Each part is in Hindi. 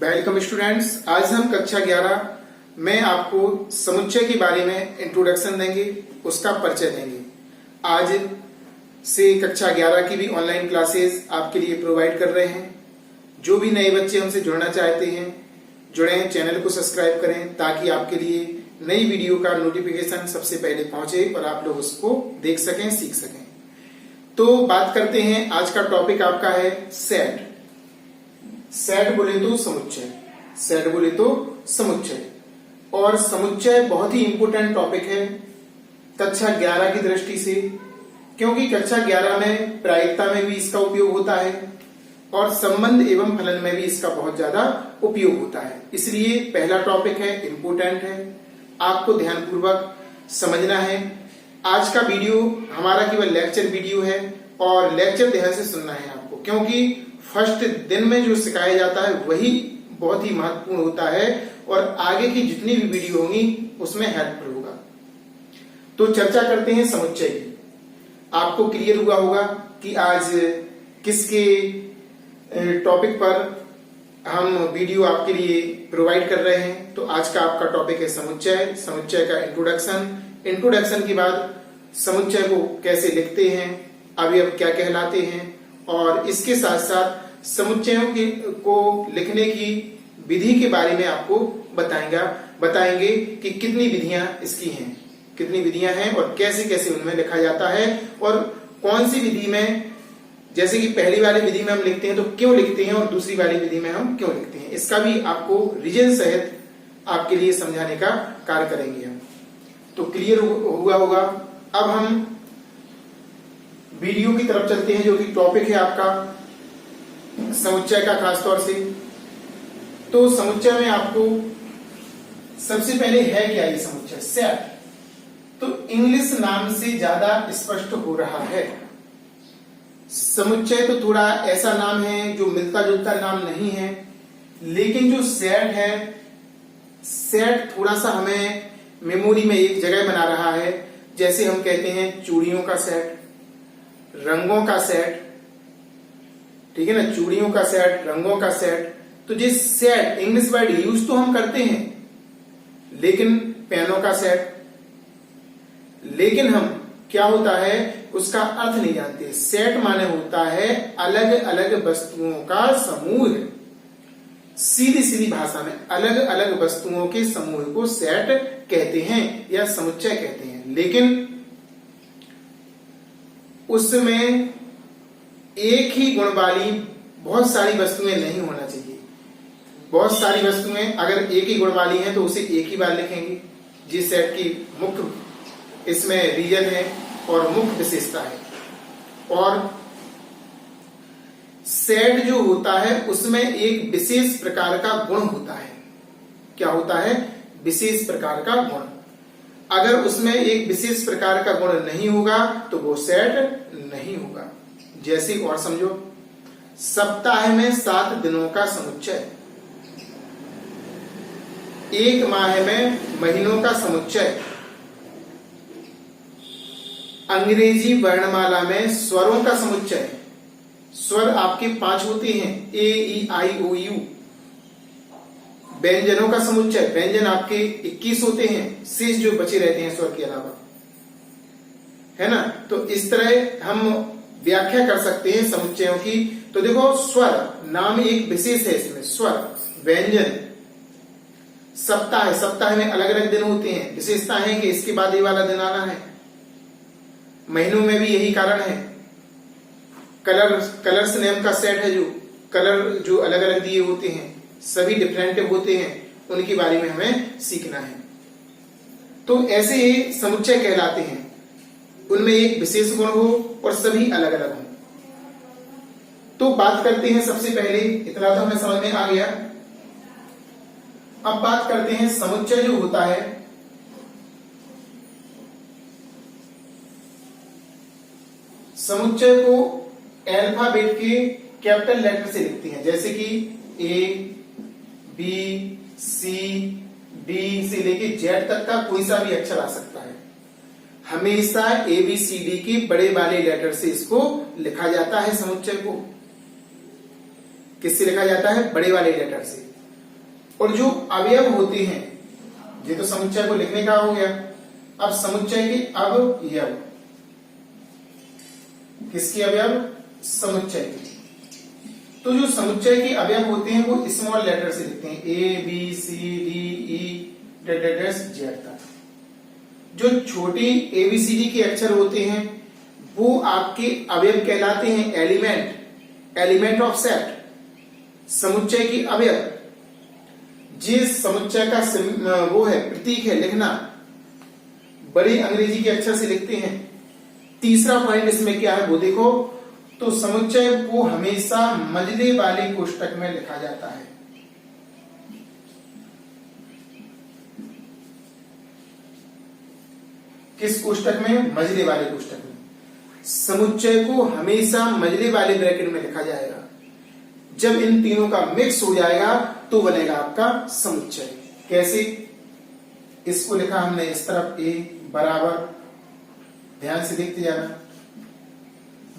Welcome students. आज हम कक्षा 11 में आपको समुच्चय के बारे में इंट्रोडक्शन देंगे, उसका परिचय देंगे। आज से कक्षा 11 की भी ऑनलाइन क्लासेस आपके लिए प्रोवाइड कर रहे हैं। जो भी नए बच्चे हमसे जुड़ना चाहते हैं जुड़ें, चैनल को सब्सक्राइब करें ताकि आपके लिए नई वीडियो का नोटिफिकेशन सबसे पहले पहुंचे और आप लोग उसको देख सकें, सीख सकें। तो बात करते हैं, आज का टॉपिक आपका है सेट। सेट बोले तो समुच्चय, सेट बोले तो समुच्चय। और समुच्चय बहुत ही इंपोर्टेंट टॉपिक है कक्षा 11 की दृष्टि से, क्योंकि कक्षा 11 में प्रायिकता में भी इसका उपयोग होता है और संबंध एवं फलन में भी इसका बहुत ज्यादा उपयोग होता है। इसलिए पहला टॉपिक है, इंपोर्टेंट है, आपको ध्यानपूर्वक समझना है। आज का वीडियो हमारा केवल लेक्चर वीडियो है और लेक्चर ध्यान से सुनना है आपको, क्योंकि फर्स्ट दिन में जो सिखाया जाता है वही बहुत ही महत्वपूर्ण होता है और आगे की जितनी भी वीडियो होंगी उसमें हेल्पफुल होगा। तो चर्चा करते हैं समुच्चय की। आपको क्लियर हुआ होगा कि आज किसके टॉपिक पर हम वीडियो आपके लिए प्रोवाइड कर रहे हैं। तो आज का आपका टॉपिक है समुच्चय, समुच्चय का इंट्रोडक्शन के बाद समुच्चय को कैसे लिखते हैं, अवयव क्या कहलाते हैं, और इसके साथ साथ समुच्चयों को लिखने की विधि के बारे में आपको बताएंगे कि कितनी विधियां इसकी हैं, कितनी विधियां हैं और कैसे कैसे उनमें लिखा जाता है, और कौन सी विधि में, जैसे कि पहली वाली विधि में हम लिखते हैं तो क्यों लिखते हैं और दूसरी वाली विधि में हम क्यों लिखते हैं, इसका भी आपको रीजन सहित आपके लिए समझाने का कार्य करेंगे हम। तो क्लियर हुआ होगा। अब हम वीडियो की तरफ चलते हैं, जो कि टॉपिक है आपका समुच्चय का खासतौर से। तो समुच्चय में आपको सबसे पहले है क्या ये समुच्चय, सेट। तो इंग्लिश नाम से ज्यादा स्पष्ट हो रहा है। समुच्चय तो थोड़ा ऐसा नाम है जो मिलता जुलता नाम नहीं है, लेकिन जो सेट है, सेट थोड़ा सा हमें मेमोरी में एक जगह बना रहा है। जैसे हम कहते हैं चूड़ियों का सेट, रंगों का सेट, ठीक है ना, चूड़ियों का सेट, रंगों का सेट। तो जिस सेट इंग्लिश वर्ड यूज तो हम करते हैं, लेकिन पेनों का सेट, लेकिन हम क्या होता है उसका अर्थ नहीं जानते। सेट माने होता है अलग अलग वस्तुओं का समूह। सीधी सीधी भाषा में अलग अलग वस्तुओं के समूह को सेट कहते हैं या समुच्चय कहते हैं, लेकिन उसमें एक ही गुण वाली बहुत सारी वस्तुएं नहीं होना चाहिए। बहुत सारी वस्तुएं अगर एक ही गुण वाली हैं तो उसे एक ही बार लिखेंगे। जिस सेट की मुख्य इसमें रीजन है और मुख्य विशेषता है। और सेट जो होता है उसमें एक विशेष प्रकार का गुण होता है। क्या होता है? विशेष प्रकार का गुण। अगर उसमें एक विशेष प्रकार का गुण नहीं होगा तो वो सेट नहीं होगा। जैसे और समझो, सप्ताह में 7 दिनों का समुच्चय, एक माह में महीनों का समुच्चय, अंग्रेजी वर्णमाला में स्वरों का समुच्चय। स्वर आपके 5 होते हैं, ए ई आई ओ यू। व्यंजनों का समुच्चय, व्यंजन आपके 21 होते हैं, शेष जो बचे रहते हैं स्वर के अलावा, है ना। तो इस तरह हम व्याख्या कर सकते हैं समुच्चयों की। तो देखो, स्वर नाम एक विशेष है इसमें, स्वर, व्यंजन, सप्ताह, सप्ताह में अलग अलग दिन होते हैं, विशेषता है कि इसके बाद ये वाला दिन आना है। महीनों में भी यही कारण है। कलर्स नेम का सेट है, जो कलर जो अलग अलग दिए होते हैं, सभी डिफरेंट होते हैं, उनके बारे में हमें सीखना है। तो ऐसे ही समुच्चय कहलाते हैं, उनमें एक विशेष गुण हो और सभी अलग अलग हो। तो बात करते हैं सबसे पहले, इतना तो हमें समझ में आ गया। अब बात करते हैं समुच्चय जो होता है, समुच्चय को अल्फाबेट के कैपिटल लेटर से लिखते हैं, जैसे कि ए बी सी डी से लेके जेड तक का कोई सा भी अक्षर आ सकता है। हमेशा ए बी सी डी के बड़े वाले लेटर से इसको लिखा जाता है। समुच्चय को किससे लिखा जाता है? बड़े वाले लेटर से। और जो अवयव होते हैं, ये तो समुच्चय को लिखने का हो गया। अब समुच्चय के अवयव, किसके अवयव? समुच्चय के। तो जो समुच्चय के अवयव होते हैं वो स्मॉल लेटर से लिखते हैं, A B C D E Z तक। जो छोटे एबीसीडी के अक्षर होते हैं वो आपके अवयव कहलाते हैं, एलिमेंट ऑफ सेट, समुच्चय के अवयव। जिस समुच्चय का वो है प्रतीक है लिखना, बड़े अंग्रेजी के अक्षर से लिखते हैं। तीसरा पॉइंट इसमें क्या है वो देखो, तो समुच्चय को हमेशा मजले वाले कोष्टक में लिखा जाता है। किस कोष्टक में? मजले वाले कोष्टक में। समुच्चय को हमेशा मजले वाले ब्रैकेट में लिखा जाएगा। जब इन तीनों का मिक्स हो जाएगा तो बनेगा आपका समुच्चय। कैसे? इसको लिखा हमने इस तरफ ए बराबर, ध्यान से देखते जाना,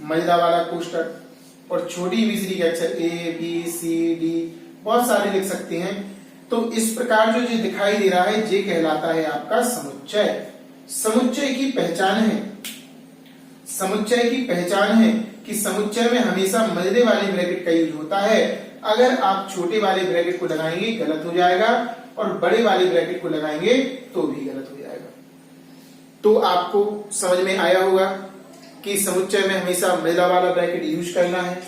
मजला वाला कोष्टक, और छोटी एबीसीडी के अक्षर ए बी सी डी बहुत सारे लिख सकते हैं। तो इस प्रकार जो ये दिखाई दे रहा है ये कहलाता है आपका समुच्चय। समुच्चय की पहचान है, समुच्चय की पहचान है कि समुच्चय में हमेशा मजले वाले ब्रैकेट का यूज होता है। अगर आप छोटे वाले ब्रैकेट को लगाएंगे गलत हो जाएगा, और बड़े वाले ब्रैकेट को लगाएंगे तो भी गलत हो जाएगा। तो आपको समझ में आया होगा कि समुच्चय में हमेशा मजला वाला ब्रैकेट यूज करना है।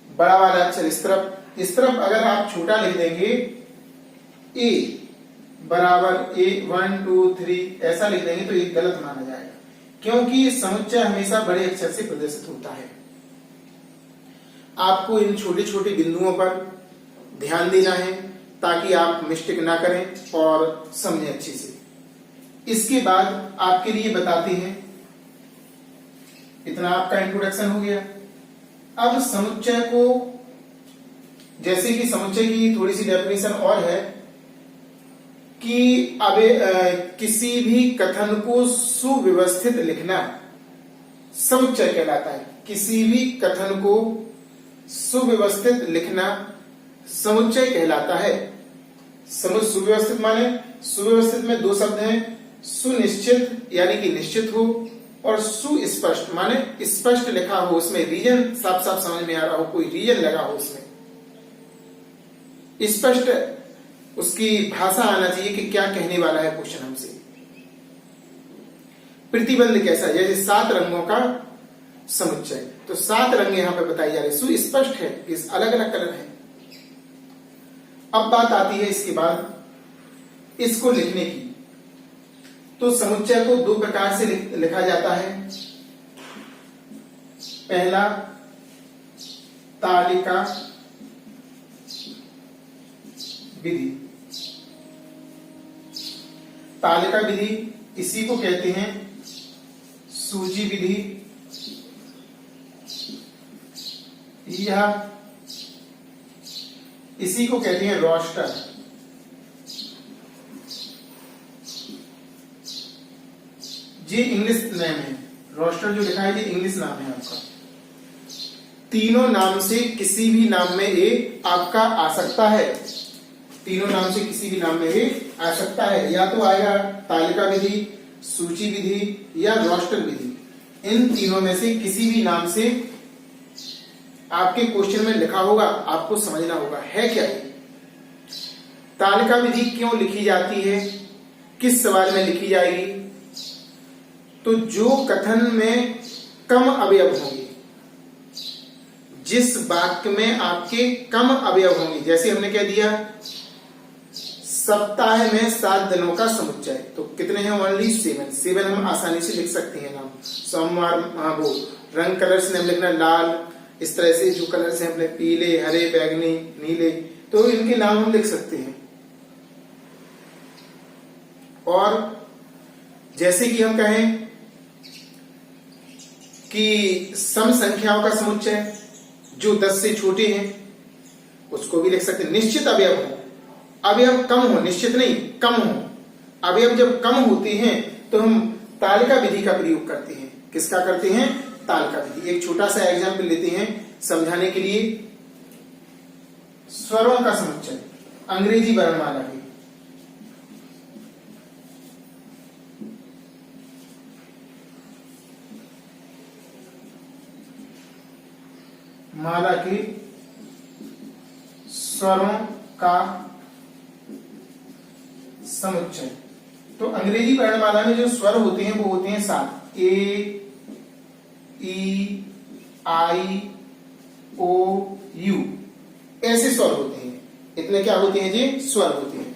बड़ा वाला अक्षर इस तरफ अगर आप छोटा लिख देंगे ए बराबर ए 1 2 3 ऐसा लिख देंगे तो ये गलत माना जाएगा, क्योंकि समुच्चय हमेशा बड़े अक्षर से प्रदर्शित होता है। आपको इन छोटे छोटे बिंदुओं पर ध्यान देना है ताकि आप मिस्टेक ना करें और समझें अच्छे से। इसके बाद आपके लिए बताते हैं, इतना आपका इंट्रोडक्शन हो गया। अब समुच्चय को, जैसे कि समुच्चय की थोड़ी सी डेफिनेशन और है कि अब किसी भी कथन को सुव्यवस्थित लिखना समुच्चय कहलाता है। किसी भी कथन को सुव्यवस्थित लिखना समुच्चय कहलाता है। सुव्यवस्थित माने, सुव्यवस्थित में दो शब्द हैं, सुनिश्चित यानी कि निश्चित हो, और सुस्पष्ट माने स्पष्ट लिखा हो, उसमें रीजन साफ साफ समझ में आ रहा हो, कोई रीजन लगा हो उसमें, स्पष्ट उसकी भाषा आना चाहिए कि क्या कहने वाला है क्वेश्चन हमसे। प्रतिबंध कैसा, जैसे 7 रंगों का समुच्चय, तो 7 रंग यहां पे बताई जा रही, सुस्पष्ट है, इस अलग अलग कलर है। अब बात आती है इसके बाद इसको लिखने की। तो समुच्चय को 2 प्रकार से लिखा जाता है। पहला तालिका विधि। तालिका विधि इसी को कहते हैं सूची विधि, या इसी को कहते हैं रोस्टर। ये इंग्लिश नेम है, रोस्टर जो लिखा है ये इंग्लिश नाम है आपका। तीनों नाम से किसी भी नाम में ये आपका आ सकता है, तीनों नाम से किसी भी नाम में ये आ सकता है। या तो आएगा तालिका विधि, सूची विधि या रोस्टर विधि। इन तीनों में से किसी भी नाम से आपके क्वेश्चन में लिखा होगा, आपको समझना होगा है क्या ये। तालिका विधि क्यों लिखी जाती है, किस सवाल में लिखी जाएगी? तो जो कथन में कम अवयव होंगे, जिस वाक्य में आपके कम अवयव होंगे, जैसे हमने क्या दिया, सप्ताह में 7 दिनों का समुच्चय, तो कितने हैं? ओनली 7 हम आसानी से लिख सकते हैं नाम। सोमवार, वो रंग कलर से हम लिखना लाल, इस तरह से जो कलर से हमने पीले, हरे, बैगनी, नीले, तो इनके नाम हम लिख सकते हैं। और जैसे कि हम कहें कि सम संख्याओं का समुच्चय जो 10 से छोटे हैं, उसको भी लिख सकते हैं। निश्चित अवयव हो, अवयव कम हो, निश्चित नहीं कम हो, अवयव जब कम होते हैं तो हम तालिका विधि का प्रयोग करते हैं। किसका करते हैं? तालिका विधि। एक छोटा सा एग्जाम्पल लेते हैं समझाने के लिए। स्वरों का समुच्चय, अंग्रेजी वर्णमाला की। माला के स्वरों का समुच्चय। तो अंग्रेजी वर्णमाला में जो स्वर होते हैं वो होते हैं 7। ए, ई, आई, ओ, यू, ऐसे स्वर होते हैं। इतने क्या होते हैं जी? स्वर होते हैं।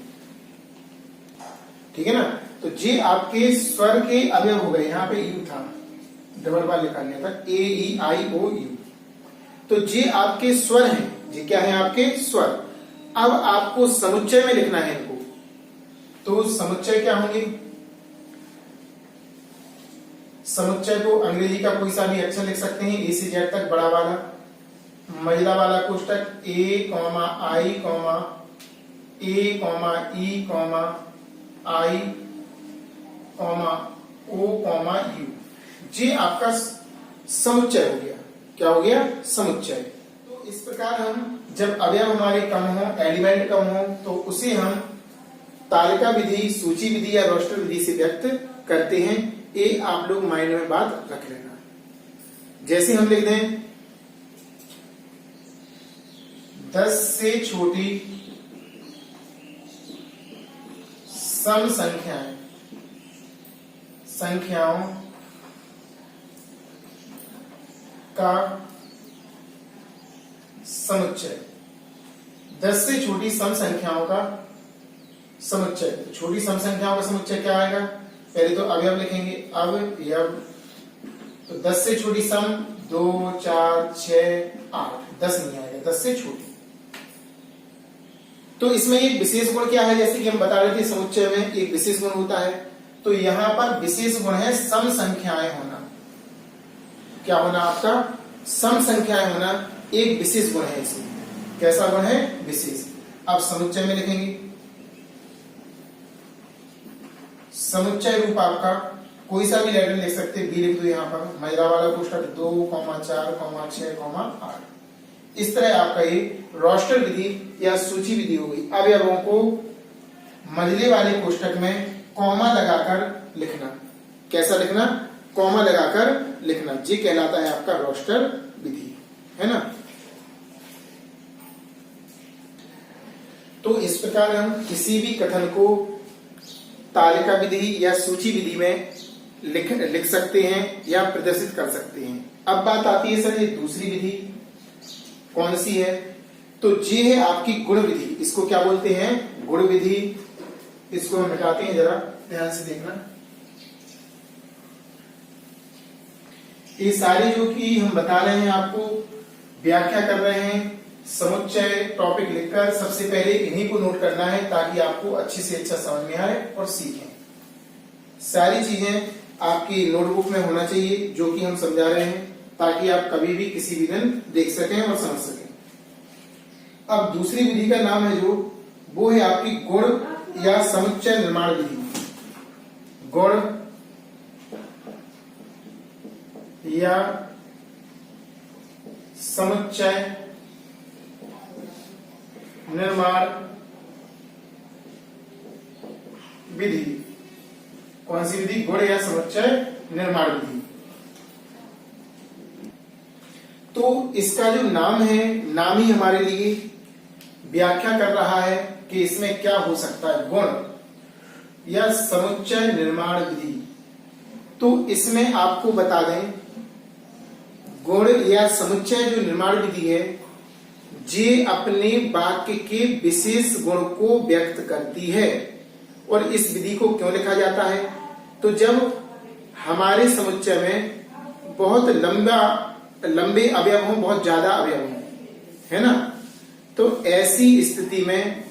ठीक है ना। तो जे आपके स्वर के अवयव हो गए। यहां पे यू था, डबल बार लिखा गया था, ए, ई, आई, ओ, यू। तो जे आपके स्वर हैं। जे क्या है? आपके स्वर। अब आपको समुच्चय में लिखना है इनको। तो समुच्चय क्या होंगे? समुच्चय को अंग्रेजी का कोई सा भी अक्षर लिख सकते हैं, ए से जेड तक बड़ा वाला। महिला वाला कोष्टक ए, आई, ए, ई, आई, ओ, यू। ये आपका समुच्चय हो गया। क्या हो गया? समुच्चय। तो इस प्रकार हम जब अवयव हमारे कम हो, एलिमेंट कम हो, तो उसे हम तालिका विधि, सूची विधि या रोस्टर विधि से व्यक्त करते हैं। ये आप लोग माइंड में बात रख लेना। जैसे हम लिख दें 10 से छोटी सम संख्याओं का समुच्चय। 10 से छोटी सम संख्याओं का समुच्चय। तो छोटी सम संख्याओं का समुच्चय क्या आएगा? पहले तो अवयव लिखेंगे, अवयव। तो 10 से छोटी सम 2, 4, 6, 8, 10 नहीं आएगा, 10 से छोटी। तो इसमें एक विशेष गुण क्या है? जैसे कि हम बता रहे थे समुच्चय में एक विशेष गुण होता है। तो यहां पर विशेष गुण है सम संख्याएं होना। क्या होना? आपका सम संख्याएं होना एक विशेष गुण है इसमें। कैसा गुण है? विशेष। अब समुच्चय में लिखेंगे। समुच्चय रूप आपका कोई सा भी लेटर लिख सकते हैं। बी लिख दो यहां पर। महिला वाला कोष्टक 2, 4, 6, 8। इस तरह आपका ये रोस्टर विधि या सूची विधि हो गई। अवयवों को मझले वाले कोष्टक में कॉमा लगाकर लिखना। कैसा लिखना? कॉमा लगाकर लिखना। ये कहलाता है आपका रोस्टर विधि, है ना। तो इस प्रकार हम किसी भी कथन को तालिका विधि या सूची विधि में लिख सकते हैं या प्रदर्शित कर सकते हैं। अब बात आती है सर ये दूसरी विधि कौन सी है? तो ये है आपकी गुण विधि। इसको क्या बोलते हैं? गुण विधि। इसको हम मिटाते हैं, जरा ध्यान से देखना। ये सारे जो कि हम बता रहे हैं आपको, व्याख्या कर रहे हैं, समुच्चय टॉपिक लिखकर सबसे पहले इन्हीं को नोट करना है ताकि आपको अच्छे से अच्छा समझ में आए और सीखें। सारी चीजें आपकी नोटबुक में होना चाहिए जो कि हम समझा रहे हैं, ताकि आप कभी भी किसी भी दिन देख सकें और समझ सकें। अब दूसरी विधि का नाम है जो, वो है आपकी गुण या समुच्चय निर्माण विधि। गुण या समुच्चय निर्माण विधि। कौन सी विधि? गुण या समुच्चय निर्माण विधि। तो इसका जो नाम है, नाम ही हमारे लिए व्याख्या कर रहा है कि इसमें क्या हो सकता है। गुण या समुच्चय निर्माण विधि। तो इसमें आपको बता दें, गुण या समुच्चय जो निर्माण विधि है, ये अपने वाक्य के विशेष गुण को व्यक्त करती है। और इस विधि को क्यों लिखा जाता है? तो जब हमारे समुच्चय में बहुत लंबे अवयव हों, बहुत ज्यादा अवयव हों, है ना, तो ऐसी स्थिति में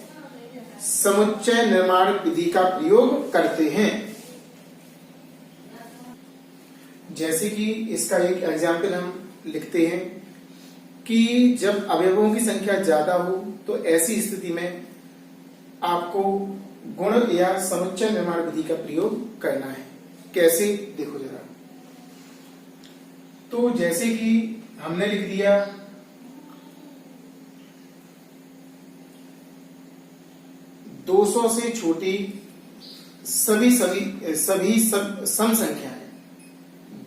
समुच्चय निर्माण विधि का प्रयोग करते हैं। जैसे कि इसका एक एग्जाम्पल हम लिखते हैं कि जब अवयवों की संख्या ज्यादा हो तो ऐसी स्थिति में आपको गुण या समुच्चय निर्माण विधि का प्रयोग करना है। कैसे? देखो जरा। तो जैसे कि हमने लिख दिया 200 से छोटी सभी सम संख्याएं,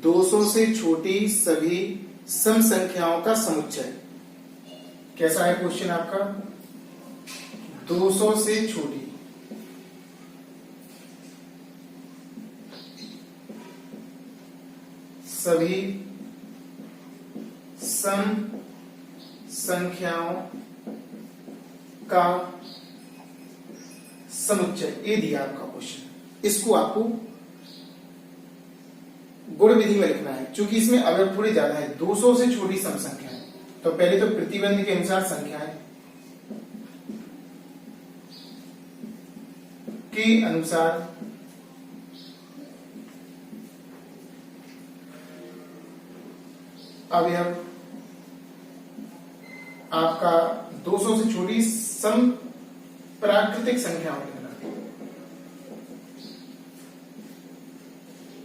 200 से छोटी सभी सम संख्याओं का समुच्चय। कैसा है क्वेश्चन आपका? 200 से छोटी सभी सम संख्याओं का समुच्चय, ये दिया आपका क्वेश्चन। इसको आपको गुण विधि में लिखना है, क्योंकि इसमें अवयव थोड़े ज्यादा है। 200 से छोटी सम संख्याएं, तो पहले तो प्रतिबंध के अनुसार संख्याएं के अनुसार अवयव आपका 200 से छोटी सम प्राकृतिक संख्याओं के अंदर।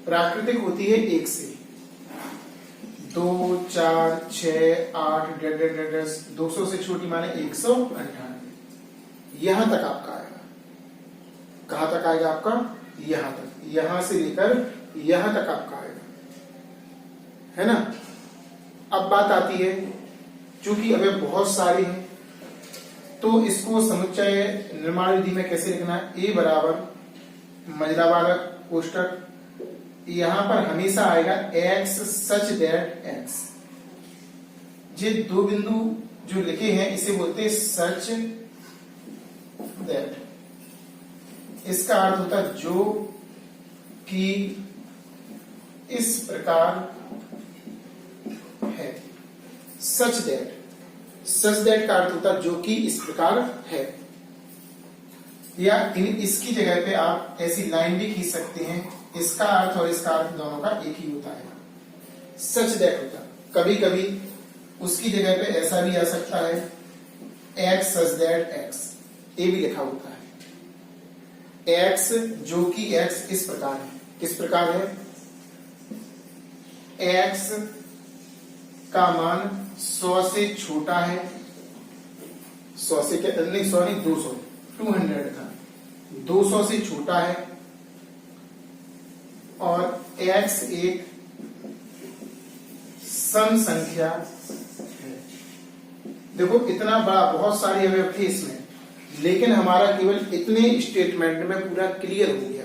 प्राकृतिक होती है 1 से 2, 4, 6, 8, 10, 200 से छोटी माने 198। यहां तक आपका आएगा। कहां तक आएगा आपका? यहां तक। यहां से लेकर यहां तक आपका आएगा, है ना। अब बात आती है, चूंकि अवयव बहुत सारे हैं, तो इसको समुच्चय निर्माण विधि में कैसे लिखना है? ए बराबर मजलावाला कोष्टक, यहां पर हमेशा आएगा x सच दैट x। ये दो बिंदु जो लिखे हैं इसे बोलते हैं सच दैट। इसका अर्थ होता है जो कि इस प्रकार है। सच दैट, सच दैट का अर्थ होता है जो कि इस प्रकार है। या इसकी जगह पे आप ऐसी लाइन भी खींच सकते हैं, इसका अर्थ और इसका अर्थ दोनों का एक ही होता है। सच दैट होता है। कभी कभी उसकी जगह पे ऐसा भी आ सकता है x सच दैट x, ये भी लिखा होता है। x जो कि x इस प्रकार है। किस प्रकार है? x का मान 100 से छोटा है। 100 से क्या नहीं, 100 नहीं, 200 का 200 से छोटा है, और x एक सम संख्या है। देखो इतना बड़ा, बहुत सारे अवयव थे इसमें, लेकिन हमारा केवल इतने स्टेटमेंट में पूरा क्लियर हो गया।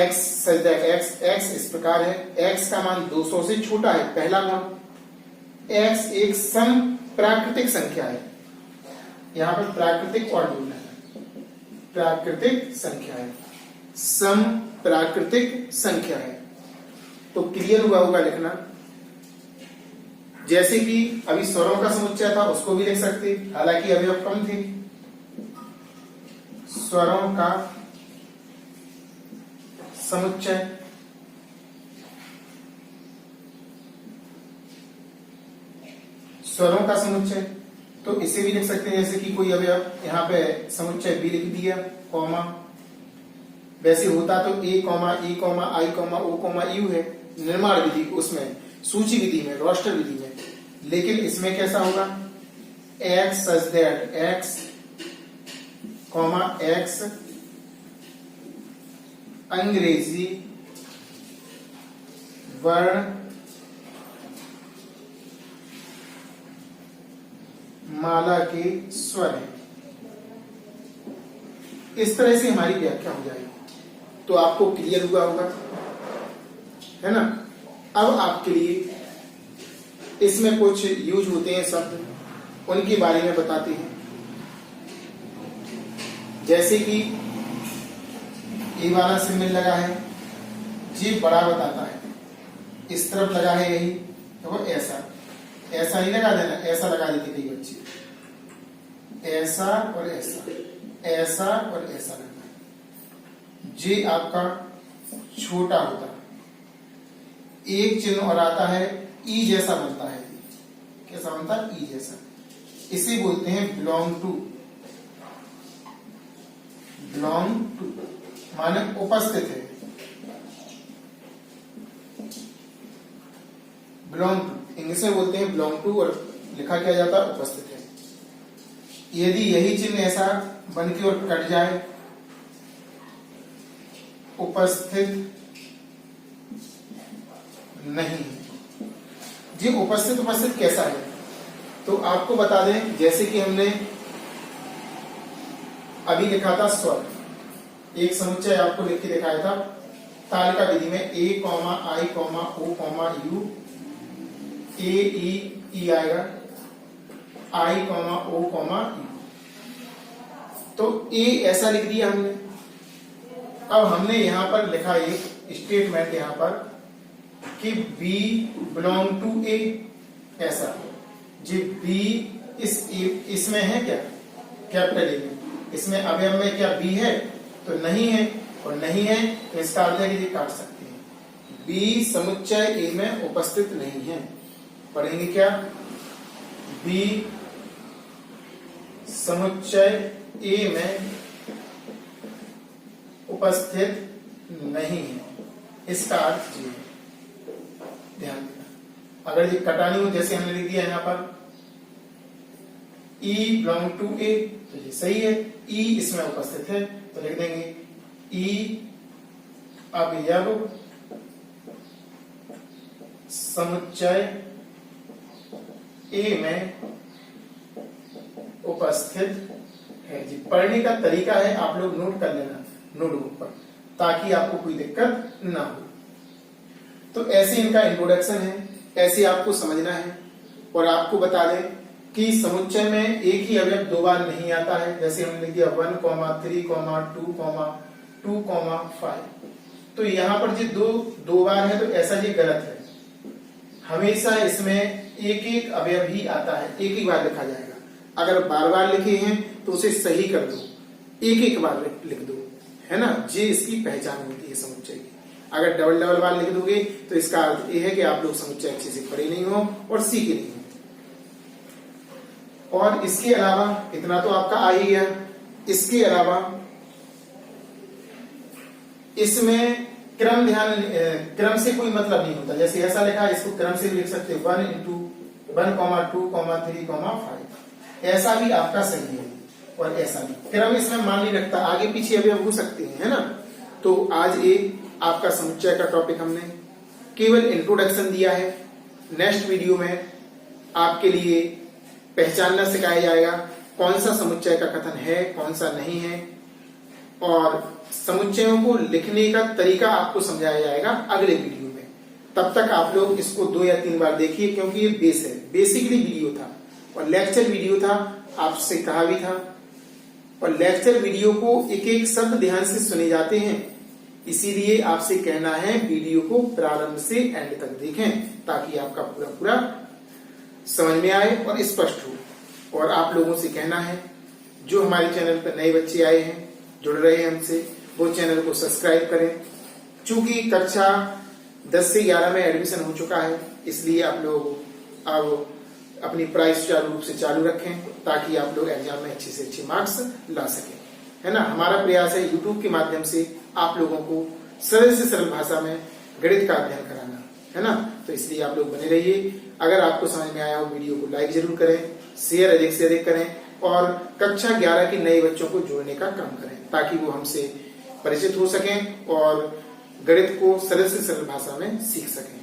x such that x, x इस प्रकार है, x का मान 200 से छोटा है, पहला गुण। x एक सम प्राकृतिक संख्या है। यहां पर प्राकृतिक और बोलना है, प्राकृतिक संख्या है, सम प्राकृतिक संख्या है। तो क्लियर हुआ होगा लिखना। जैसे कि अभी स्वरों का समुच्चय था, उसको भी लिख सकते, हालांकि अवयव कम थे। स्वरों का समुच्चय, स्वरों का समुच्चय, तो इसे भी लिख सकते हैं। जैसे कि कोई अवयव यहाँ पे समुच्चय बी लिख दिया, कॉमा। वैसे होता तो A comma E comma I comma O comma U है निर्माण विधि, उसमें सूची विधि में, रोस्टर विधि में। लेकिन इसमें कैसा होगा? x such that x comma x अंग्रेजी वर्ण माला के स्वर है। इस तरह से हमारी व्याख्या हो जाएगी। तो आपको क्लियर हुआ होगा, है ना। अब आपके लिए इसमें कुछ यूज होते हैं शब्द, उनके बारे में बताते हैं। जैसे कि ये वाला सिंबल लगा है, ये बड़ा बताता है, इस तरफ लगा है यही, तो वो ऐसा ऐसा नहीं लगा देना, ऐसा लगा देते कई बच्चे, ऐसा और ऐसा, ऐसा और ऐसा लगता है। जे आपका छोटा होता है, एक चिन्ह और आता है, ई जैसा बनता है। कैसा बनता है? ई जैसा। इसे बोलते हैं बिलोंग टू। बिलोंग टू माने उपस्थित है। बिलोंग टू इंग्लिश में बोलते हैं बिलोंग टू, और लिखा क्या जाता है? उपस्थित है। यदि यही चिन्ह ऐसा बन की ओर कट जाए, उपस्थित नहीं। जी उपस्थित कैसा है, तो आपको बता दें जैसे कि हमने अभी लिखा था स्वर, एक समुच्चय आपको लिख के दिखाया था तालिका विधि में A, I, O, U, A, E आएगा, I, O, U। तो A ऐसा लिख दिया हमने। अब हमने यहां पर लिखा एक स्टेटमेंट यहां पर कि B belong to A, ऐसा जी B इसमें है क्या, कैपिटल ए में, इसमें अवयव में क्या B है, तो नहीं है, और नहीं है तो इसका अर्थ है कि ये काट सकते हैं। B समुच्चय A में उपस्थित नहीं है, पढ़ेंगे क्या, B समुच्चय A में उपस्थित नहीं है, इसका अर्थ जी है। ध्यान देना, अगर ये कटानी हो जैसे हमने लिख दिया यहाँ पर E belong to A, तो ये सही है, E इसमें उपस्थित है तो लिख देंगे E अवयव समुच्चय A में उपस्थित है। जी पढ़ने का तरीका है, आप लोग नोट कर लेना नोटबुक पर, ताकि आपको कोई दिक्कत ना हो। तो ऐसे इनका इंट्रोडक्शन है, ऐसे आपको समझना है। और आपको बता दें कि समुच्चय में एक ही अवयव दो बार नहीं आता है, जैसे हमने लिख दिया 1, 3, 2, 2, 5। तो यहाँ पर जो दो बार है तो ऐसा ये गलत है, हमेशा इसमें एक एक अवयव ही आता है, एक ही बार लिखा जाएगा। अगर बार बार लिखे हैं तो उसे सही कर दो, एक एक बार लिख दो, है ना, ये इसकी पहचान होती है समुच्चय की। अगर डबल बार लिख दोगे तो इसका अर्थ यह है कि आप लोग समुच्चय अच्छे से पढ़े नहीं हो और सीखे नहीं हो। और इसके अलावा इतना तो आपका आ ही गया, इसके अलावा इसमें क्रम से कोई मतलब नहीं होता। जैसे ऐसा लिखा है, इसको क्रम से भी लिख सकते हैं 1, 2, 3, 5, ऐसा भी आपका सही है। और ऐसा भी क्रम इसमें मान नहीं रखता, आगे पीछे अवयव हो सकते हैं, है ना। तो आज एक आपका समुच्चय का टॉपिक हमने केवल इंट्रोडक्शन दिया है। नेक्स्ट वीडियो में आपके लिए पहचानना सिखाया जाएगा कौन सा समुच्चय का कथन है, कौन सा नहीं है, और समुच्चयों को लिखने का तरीका आपको समझाया जाएगा अगले वीडियो में। तब तक आप लोग इसको 2 या 3 बार देखिए, क्योंकि ये बेस है, बेसिकली वीडियो था और लेक्चर वीडियो था, आपसे कहा भी था। और लेक्चर वीडियो को एक एक शब्द ध्यान से सुने जाते हैं, इसीलिए आपसे कहना है वीडियो को प्रारंभ से एंड तक देखें, ताकि आपका पूरा समझ में आए और स्पष्ट हो। और आप लोगों से कहना है जो हमारे चैनल पर नए बच्चे आए हैं, जुड़ रहे हैं हमसे, वो चैनल को सब्सक्राइब करें। चूंकि कक्षा 10 से 11 में एडमिशन हो चुका है, इसलिए आप लोग अब अपनी पढ़ाई सुचारू रूप से चालू रखें, ताकि आप लोग एग्जाम में अच्छे से अच्छे मार्क्स ला सकें, है ना। हमारा प्रयास है यूट्यूब के माध्यम से आप लोगों को सरल से सरल भाषा में गणित का अध्ययन कराना, है ना। तो इसलिए आप लोग बने रहिए। अगर आपको समझ में आया हो वीडियो को लाइक जरूर करें, शेयर अधिक से अधिक करें, और कक्षा 11 के नए बच्चों को जोड़ने का काम करें, ताकि वो हमसे परिचित हो सकें और गणित को सरल से सरल भाषा में सीख सकें।